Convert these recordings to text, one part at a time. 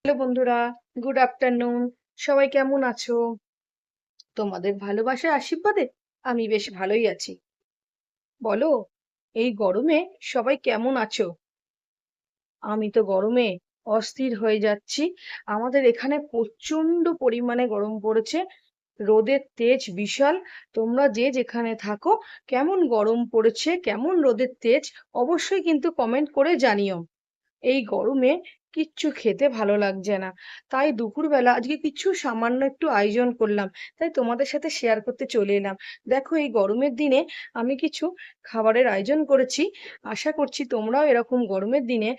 Hello বন্ধুরা, good afternoon. সবাই কেমন আছো? তোমাদের ভালোবাসার আশীর্বাদে আমি বেশ ভালোই আছি। বলো, এই গরমে সবাই কেমন আছো? আমি তো গরমে অস্থির হয়ে যাচ্ছি। আমাদের এখানে প্রচন্ড পরিমাণে গরম পড়েছে। রোদের তেজ বিশাল। তোমরা যে যেখানে থাকো, কেমন গরম পড়েছে, কেমন রোদের তেজ, অবশ্যই কিন্তু কমেন্ট করে জানিও। এই গরমে কিচ্ছু খেতে ভালো লাগছে না। তাই দুপুরবেলা আজকে কিছু সামান্য একটু আয়োজন করলাম। তাই তোমাদের সাথে শেয়ার করতে চলে এলাম। দেখো, এই গরমের দিনে আমি কিছু খাবারের আয়োজন করেছি। আশা করছি তোমরাও এরকম গরমের দিনে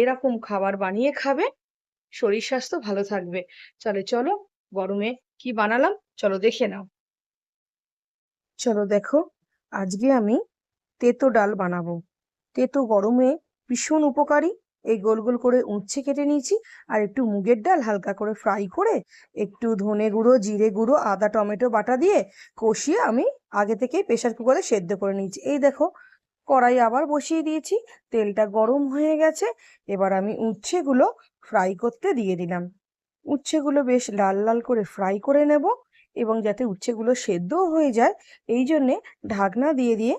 এরকম খাবার বানিয়ে খাবে। শরীর স্বাস্থ্য ভালো থাকবে। চলো চলো, গরমে কি বানালাম চলো দেখে নাও। চলো দেখো, আজকে আমি তেতো ডাল বানাবো। তেতো গরমে ভীষণ উপকারী। এই গোল গোল করে উচ্ছে কেটে নিয়েছি, আর একটু মুগের ডাল হালকা করে ফ্রাই করে একটু ধনে গুঁড়ো, জিরে গুঁড়ো, আদা টমেটো বাটা দিয়ে কষিয়ে আমি আগে থেকেই প্রেসার কুকারে সেদ্ধ করে নিয়েছি। এই দেখো, কড়াই আবার বসিয়ে দিয়েছি, তেলটা গরম হয়ে গেছে। এবার আমি উচ্ছেগুলো ফ্রাই করতে দিয়ে দিলাম। উচ্ছেগুলো বেশ লাল লাল করে ফ্রাই করে নেব, এবং যাতে উচ্ছেগুলো সেদ্ধও হয়ে যায় এই জন্যে ঢাকনা দিয়ে দিয়ে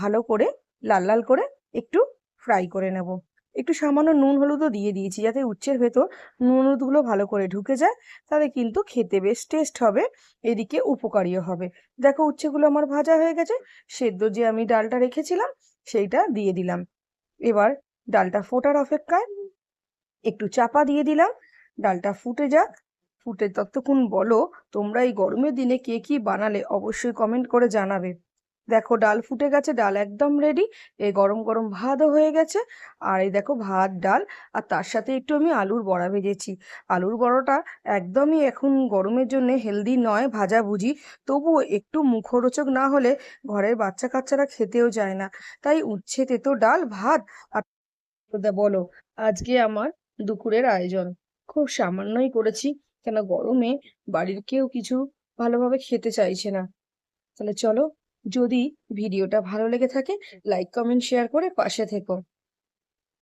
ভালো করে লাল লাল করে একটু ফ্রাই করে নেব। একটু সামান্য নুন হলুদও দিয়ে দিয়েছি, যাতে উচ্ছের ভেতর নুন হলুদগুলো ভালো করে ঢুকে যায়। তাহলে কিন্তু খেতে বেশ টেস্ট হবে, এদিকে উপকারীও হবে। দেখো, উচ্ছেগুলো আমার ভাজা হয়ে গেছে। সেদ্ধ যে আমি ডালটা রেখেছিলাম সেইটা দিয়ে দিলাম। এবার ডালটা ফোটার অপেক্ষায় একটু চাপা দিয়ে দিলাম। ডালটা ফুটে যাক। ফুটে ততক্ষণ বলো, তোমরা এই গরমের দিনে কে কি বানালে অবশ্যই কমেন্ট করে জানাবে। দেখো, ডাল ফুটে গেছে, ডাল একদম রেডি। এই গরম গরম ভাতও হয়ে গেছে। আর এই দেখো, ভাত ডাল আর তার সাথে একটু আমি আলুর বড়া ভেজেছি। আলুর বড়াটা একদমই এখন গরমের জন্য হেলদি নয়, ভাজাভুজি। তবুও একটু মুখরোচক না হলে ঘরের বাচ্চা কাচ্চারা খেতেও যায় না। তাই উচ্ছে তেতো ডাল ভাত। আর বলো, আজকে আমার দুপুরের আয়োজন খুব সামান্যই করেছি, কেন গরমে বাড়ির কেউ কিছু ভালোভাবে খেতে চাইছে না। তাহলে চলো, যদি ভিডিওটা ভালো লেগে থাকে লাইক কমেন্ট শেয়ার করে পাশে থেকো।